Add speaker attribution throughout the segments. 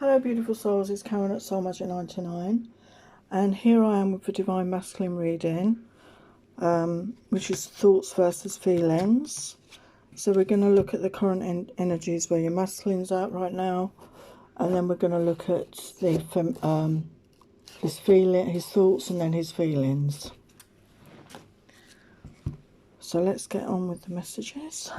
Speaker 1: Hello beautiful souls, it's Karen at Soul Magic 99 and here I am with the Divine Masculine reading, which is thoughts versus feelings. So we're going to look at the current energies where your masculine's at right now, and then we're going to look at the his thoughts and then his feelings. So let's get on with the messages.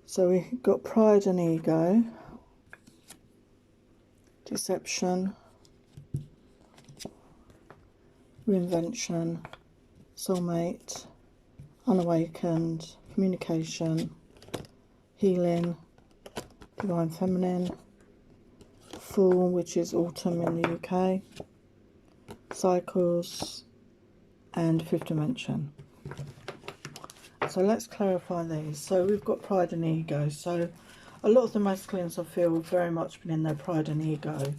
Speaker 1: So we've got pride and ego, deception, reinvention, soulmate, unawakened, communication, healing, divine feminine, Fool, which is autumn in the UK, cycles, and fifth dimension. So let's clarify these. So we've got pride and ego. So a lot of the masculines I feel have very much been in their pride and ego,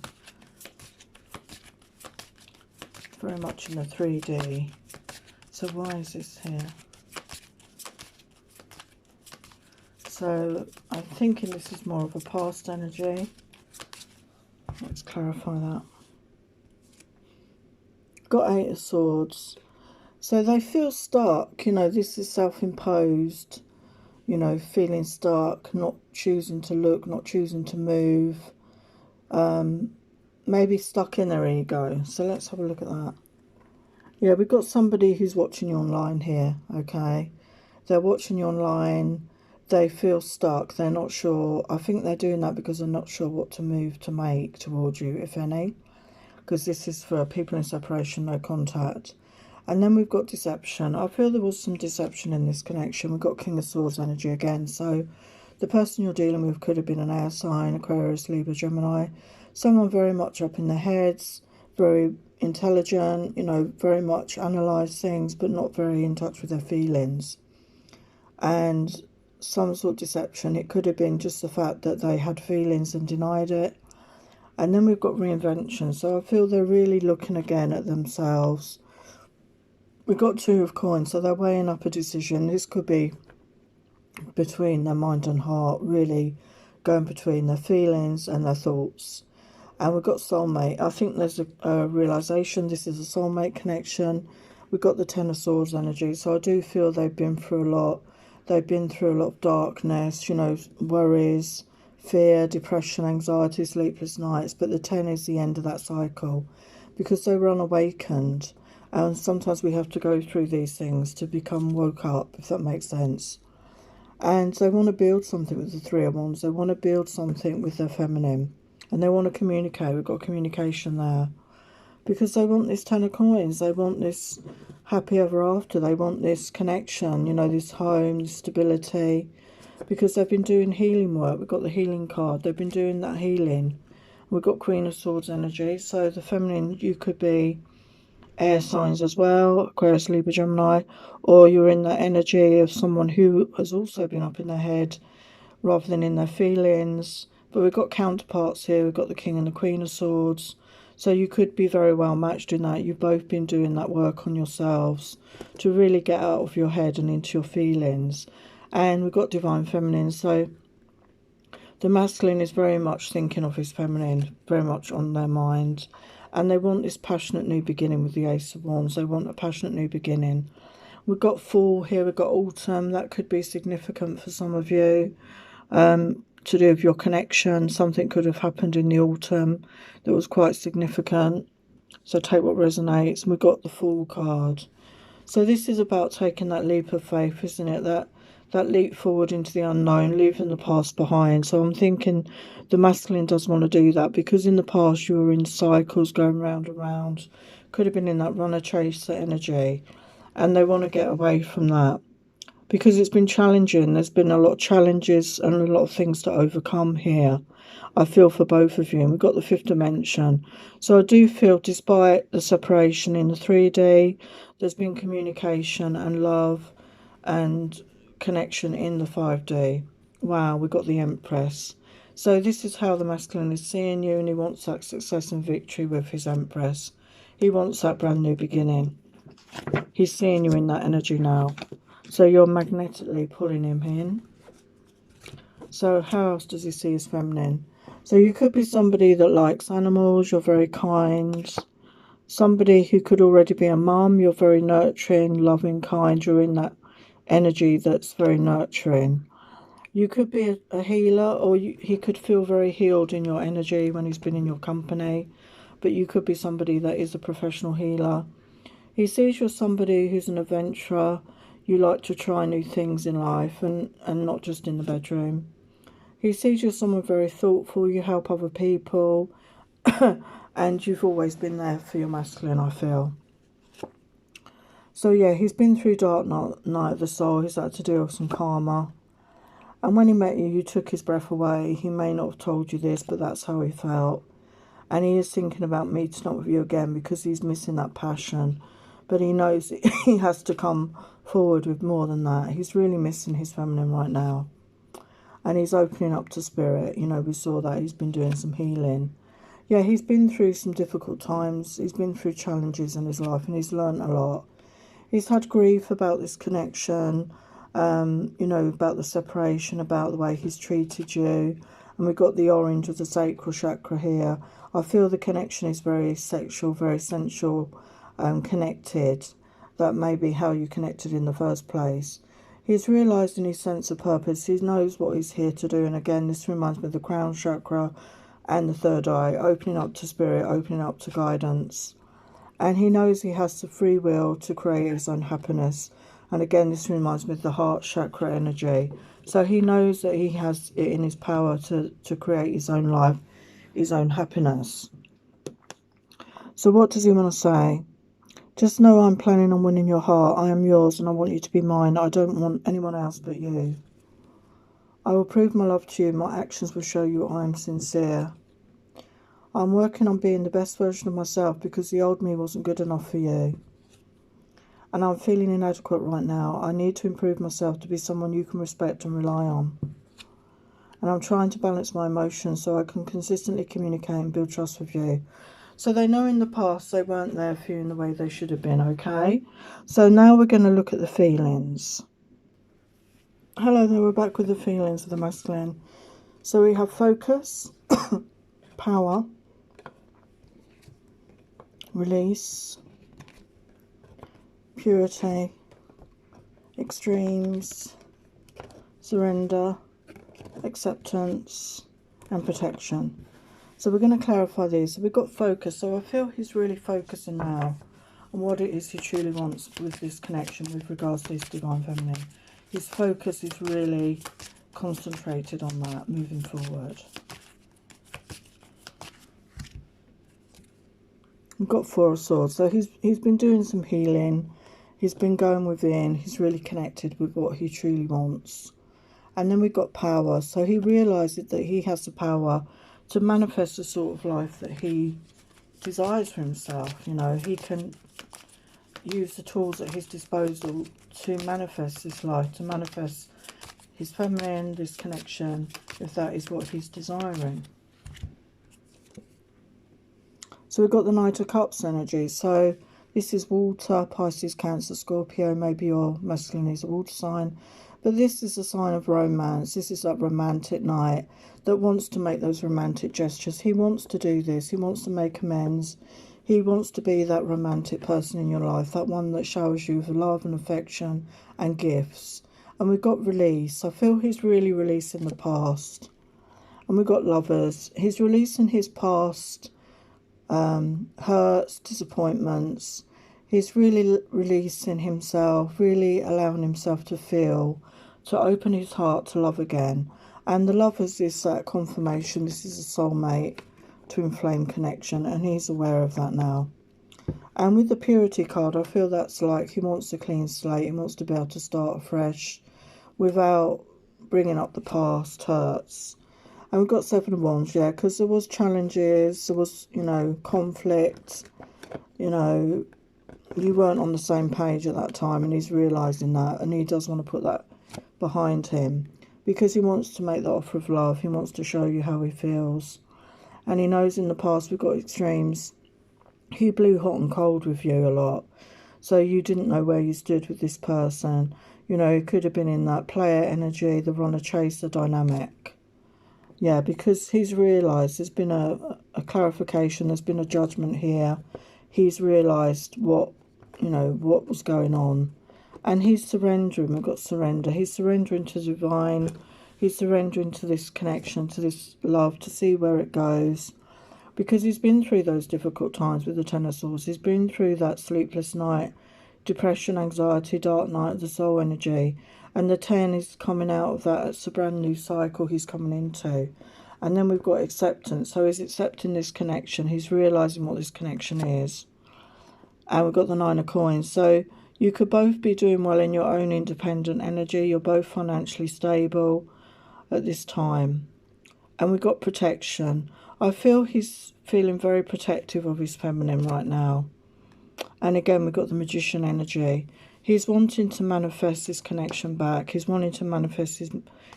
Speaker 1: very much in the 3D. So why is this here? So I'm thinking this is more of a past energy. Let's clarify that. Got 8 of Swords. So they feel stuck, you know, this is self-imposed, you know, feeling stuck, not choosing to look, not choosing to move, maybe stuck in their ego. So let's have a look at that. Yeah, we've got somebody who's watching you online here, okay? They're watching you online, they feel stuck, they're not sure. I think they're doing that because they're not sure what to move to make towards you, if any. Because this is for people in separation, no contact. And then we've got deception. I feel there was some deception in this connection. We've got King of Swords energy again. So the person you're dealing with could have been an air sign, Aquarius, Libra, Gemini. Someone very much up in their heads, very intelligent, you know, very much analyse things, but not very in touch with their feelings. And some sort of deception. It could have been just the fact that they had feelings and denied it. And then we've got reinvention. So I feel they're really looking again at themselves. We've got 2 of coins, so they're weighing up a decision. This could be between their mind and heart, really going between their feelings and their thoughts. And we've got soulmate. I think there's a realisation this is a soulmate connection. We've got the 10 of Swords energy, so I do feel they've been through a lot. They've been through a lot of darkness, you know, worries, fear, depression, anxiety, sleepless nights. But the 10 is the end of that cycle because they were unawakened. And sometimes we have to go through these things to become woke up, if that makes sense. And they want to build something with the 3 of Wands. They want to build something with their feminine. And they want to communicate. We've got communication there. Because they want this 10 of Coins. They want this happy ever after. They want this connection, you know, this home, this stability. Because they've been doing healing work. We've got the healing card. They've been doing that healing. We've got Queen of Swords energy. So the feminine, you could be air signs as well, Aquarius, Libra, Gemini, or you're in that energy of someone who has also been up in their head rather than in their feelings. But we've got counterparts here. We've got the King and the Queen of Swords. So you could be very well matched in that. You've both been doing that work on yourselves to really get out of your head and into your feelings. And we've got Divine Feminine. So the masculine is very much thinking of his feminine, very much on their mind. And they want this passionate new beginning with the Ace of Wands. They want a passionate new beginning. We've got Fall here. We've got Autumn. That could be significant for some of you. To do with your connection. Something could have happened in the autumn that was quite significant. So take what resonates. And we've got the Fool card. So this is about taking that leap of faith, isn't it? That leap forward into the unknown, leaving the past behind. So I'm thinking the masculine does want to do that because in the past you were in cycles going round and round. Could have been in that runner chaser energy. And they want to get away from that because it's been challenging. There's been a lot of challenges and a lot of things to overcome here. I feel for both of you. And we've got the fifth dimension. So I do feel despite the separation in the 3D, there's been communication and love and connection in the 5D. Wow, we've got the Empress. So this is how the masculine is seeing you, and he wants that success and victory with his Empress. He wants that brand new beginning. He's seeing you in that energy now. So you're magnetically pulling him in. So how else does he see his feminine? So you could be somebody that likes animals, you're very kind. Somebody who could already be a mum, you're very nurturing, loving, kind, you're in that energy that's very nurturing. You could be a healer, or he could feel very healed in your energy when he's been in your company. But you could be somebody that is a professional healer. He sees you're somebody who's an adventurer. You like to try new things in life and not just in the bedroom. He sees you're someone very thoughtful. You help other people. And you've always been there for your masculine, I feel. So yeah, he's been through dark night of the soul. He's had to deal with some karma. And when he met you, you took his breath away. He may not have told you this, but that's how he felt. And he is thinking about meeting up with you again because he's missing that passion. But he knows he has to come forward with more than that. He's really missing his feminine right now. And he's opening up to spirit. You know, we saw that. He's been doing some healing. Yeah, he's been through some difficult times. He's been through challenges in his life and he's learned a lot. He's had grief about this connection, you know, about the separation, about the way he's treated you. And we've got the orange of the sacral chakra here. I feel the connection is very sexual, very sensual, connected. That may be how you connected in the first place. He's realised in his sense of purpose. He knows what he's here to do. And again, this reminds me of the crown chakra and the third eye, opening up to spirit, opening up to guidance. And he knows he has the free will to create his own happiness. And again, this reminds me of the heart chakra energy. So he knows that he has it in his power to create his own life, his own happiness. So what does he want to say? Just know I'm planning on winning your heart. I am yours and I want you to be mine. I don't want anyone else but you. I will prove my love to you. My actions will show you I am sincere. I'm working on being the best version of myself because the old me wasn't good enough for you. And I'm feeling inadequate right now. I need to improve myself to be someone you can respect and rely on. And I'm trying to balance my emotions so I can consistently communicate and build trust with you. So they know in the past they weren't there for you in the way they should have been, okay? So now we're going to look at the feelings. Hello there, we're back with the feelings of the masculine. So we have focus, power, release, purity, extremes, surrender, acceptance, and protection. So we're going to clarify these. So we've got focus. So I feel he's really focusing now on what it is he truly wants with this connection with regards to his divine feminine. His focus is really concentrated on that moving forward. We've got Four of Swords. So he's been doing some healing. He's been going within. He's really connected with what he truly wants. And then we've got power. So he realises that he has the power to manifest the sort of life that he desires for himself. You know, he can use the tools at his disposal to manifest this life, to manifest his feminine, this connection, if that is what he's desiring. So we've got the Knight of Cups energy. So this is water, Pisces, Cancer, Scorpio. Maybe your masculine is a water sign. But this is a sign of romance. This is that romantic knight that wants to make those romantic gestures. He wants to do this. He wants to make amends. He wants to be that romantic person in your life, that one that showers you with love and affection and gifts. And we've got release. I feel he's really releasing the past. And we've got Lovers. He's releasing his past hurts, disappointments. He's really releasing himself, really allowing himself to feel, to open his heart to love again. And the Lovers is that confirmation. This is a soulmate, to inflame connection, and he's aware of that now. And with the Purity card, I feel that's like he wants a clean slate. He wants to be able to start afresh without bringing up the past hurts. And we've got Seven of Wands, yeah, because there was challenges, there was, you know, conflict, you know, you weren't on the same page at that time, and he's realising that, and he does want to put that behind him because he wants to make the offer of love. He wants to show you how he feels. And he knows in the past we've got extremes. He blew hot and cold with you a lot. So you didn't know where you stood with this person. You know, it could have been in that player energy, the runner-chaser dynamic. Yeah, because he's realised there's been a clarification, there's been a judgment here. He's realised what, what was going on. And he's surrendering. We've got surrender. He's surrendering to divine. He's surrendering to this connection, to this love, to see where it goes. Because he's been through those difficult times with the Ten of Swords. He's been through that sleepless night, depression, anxiety, dark night of the soul energy. And the 10 is coming out of that. It's a brand new cycle he's coming into. And then we've got acceptance. So he's accepting this connection. He's realising what this connection is. And we've got the 9 of coins. So you could both be doing well in your own independent energy. You're both financially stable at this time. And we've got protection. I feel he's feeling very protective of his feminine right now. And again, we've got the Magician energy. He's wanting to manifest this connection back. He's wanting to manifest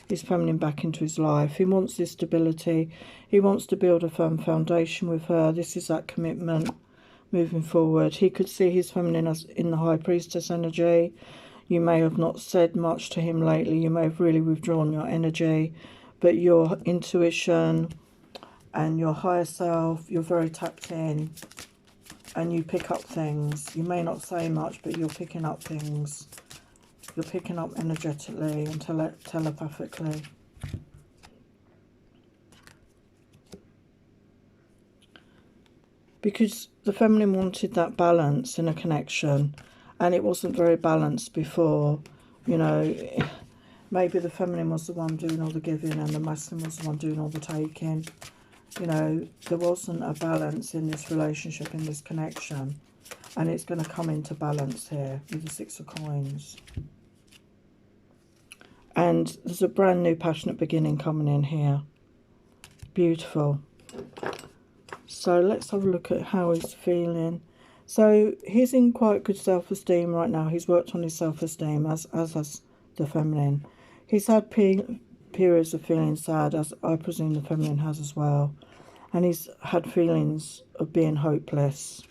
Speaker 1: his feminine back into his life. He wants this stability. He wants to build a firm foundation with her. This is that commitment moving forward. He could see his feminine as in the High Priestess energy. You may have not said much to him lately. You may have really withdrawn your energy. But your intuition and your higher self, you're very tapped in. And you pick up things. You may not say much, but you're picking up things. You're picking up energetically and telepathically. Because the feminine wanted that balance in a connection. And it wasn't very balanced before. Maybe the feminine was the one doing all the giving and the masculine was the one doing all the taking. There wasn't a balance in this relationship, in this connection. And it's going to come into balance here with the 6 of coins. And there's a brand new passionate beginning coming in here. Beautiful. So let's have a look at how he's feeling. So he's in quite good self-esteem right now. He's worked on his self-esteem, as has the feminine. He's had periods of feeling sad, as I presume the feminine has as well. And he's had feelings of being hopeless.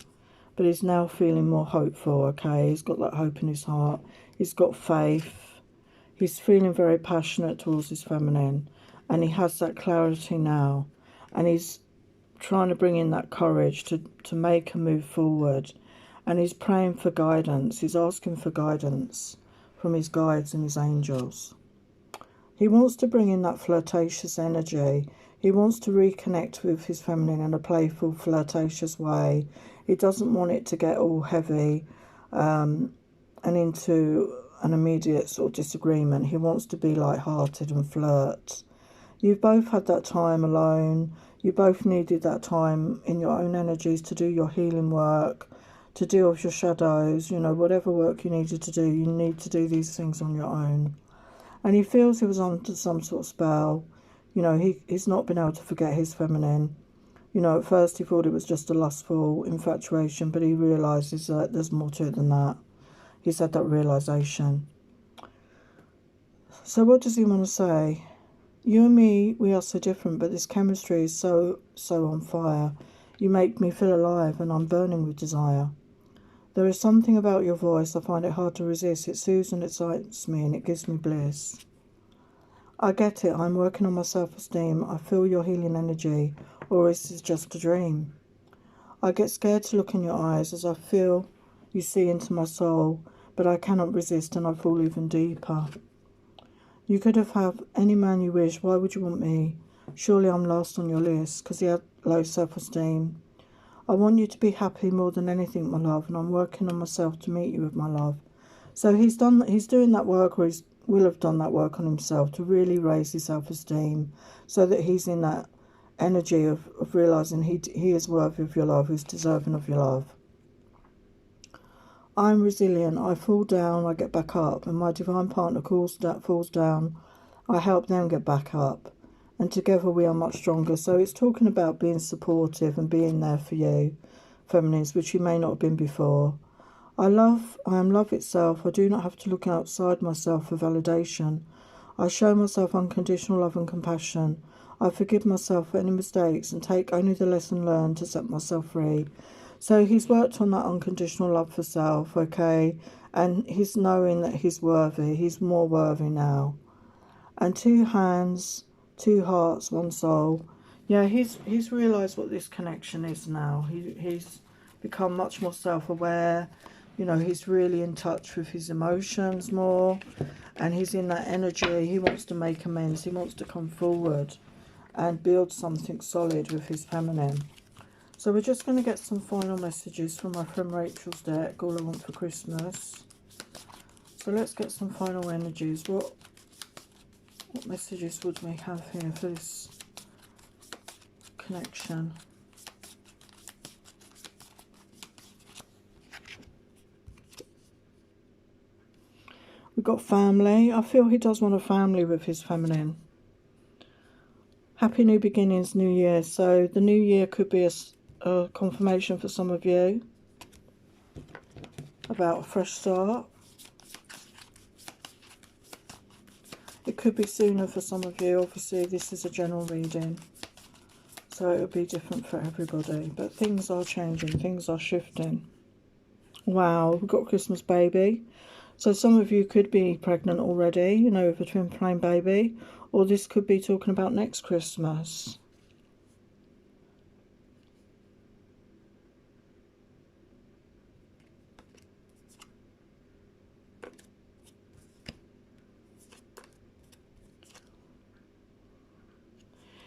Speaker 1: But he's now feeling more hopeful, okay? He's got that hope in his heart. He's got faith. He's feeling very passionate towards his feminine. And he has that clarity now. And he's trying to bring in that courage to make a move forward. And he's praying for guidance. He's asking for guidance from his guides and his angels. He wants to bring in that flirtatious energy. He wants to reconnect with his feminine in a playful, flirtatious way. He doesn't want it to get all heavy and into an immediate sort of disagreement. He wants to be light-hearted and flirt. You've both had that time alone. You both needed that time in your own energies to do your healing work, to deal with your shadows, whatever work you needed to do. You need to do these things on your own. And he feels he was under some sort of spell. He's not been able to forget his feminine. At first he thought it was just a lustful infatuation, but he realises that there's more to it than that. He's had that realisation. So what does he want to say? You and me, we are so different, but this chemistry is so on fire. You make me feel alive and I'm burning with desire. There is something about your voice, I find it hard to resist. It soothes and excites me and it gives me bliss. I get it, I'm working on my self-esteem. I feel your healing energy, or is this just a dream? I get scared to look in your eyes as I feel you see into my soul, but I cannot resist and I fall even deeper. You could have had any man you wish, why would you want me? Surely I'm last on your list, because he had low self-esteem. I want you to be happy more than anything, my love, and I'm working on myself to meet you with my love. So he's doing that work, or he will have done that work on himself to really raise his self-esteem, so that he's in that energy of realising he is worthy of your love, he's deserving of your love. I'm resilient. I fall down, I get back up, and my divine partner falls down. I help them get back up, and together we are much stronger. So it's talking about being supportive and being there for you, feminines, which you may not have been before. I am love itself. I do not have to look outside myself for validation. I show myself unconditional love and compassion. I forgive myself for any mistakes and take only the lesson learned to set myself free. So he's worked on that unconditional love for self, okay? And he's knowing that he's worthy. He's more worthy now. And 2 hands 2 hearts, 1 soul. Yeah, he's realised what this connection is now. He's become much more self-aware. You know, he's really in touch with his emotions more, and he's in that energy. He wants to make amends. He wants to come forward and build something solid with his feminine. So we're just going to get some final messages from my friend Rachel's deck, All I Want for Christmas. So let's get some final energies. What messages would we have here for this connection? We've got family. I feel he does want a family with his feminine. Happy new beginnings, new year. So the new year could be a confirmation for some of you about a fresh start. It could be sooner for some of you. Obviously, this is a general reading, so it'll be different for everybody. But things are changing. Things are shifting. Wow, we've got Christmas baby. So some of you could be pregnant already, you know, with a twin flame baby. Or this could be talking about next Christmas.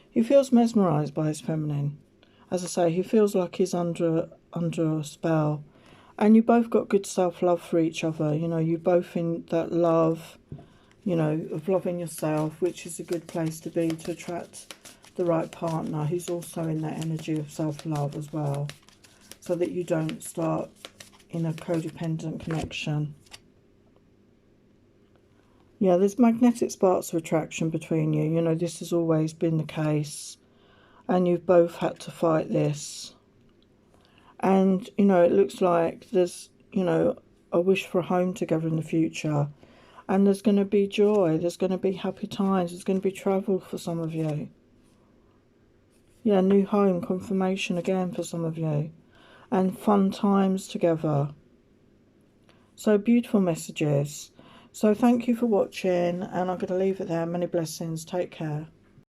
Speaker 1: He feels mesmerised by his feminine. As I say, he feels like he's under a spell. And you both got good self-love for each other. You know, you both in that love, you know, of loving yourself, which is a good place to be to attract the right partner who's also in that energy of self-love as well. So that you don't start in a codependent connection. Yeah, there's magnetic sparks of attraction between you. You know, this has always been the case. And you've both had to fight this. And, you know, it looks like there's, you know, a wish for a home together in the future. And there's going to be joy. There's going to be happy times. There's going to be travel for some of you. Yeah, new home confirmation again for some of you. And fun times together. So beautiful messages. So thank you for watching, and I'm going to leave it there. Many blessings. Take care.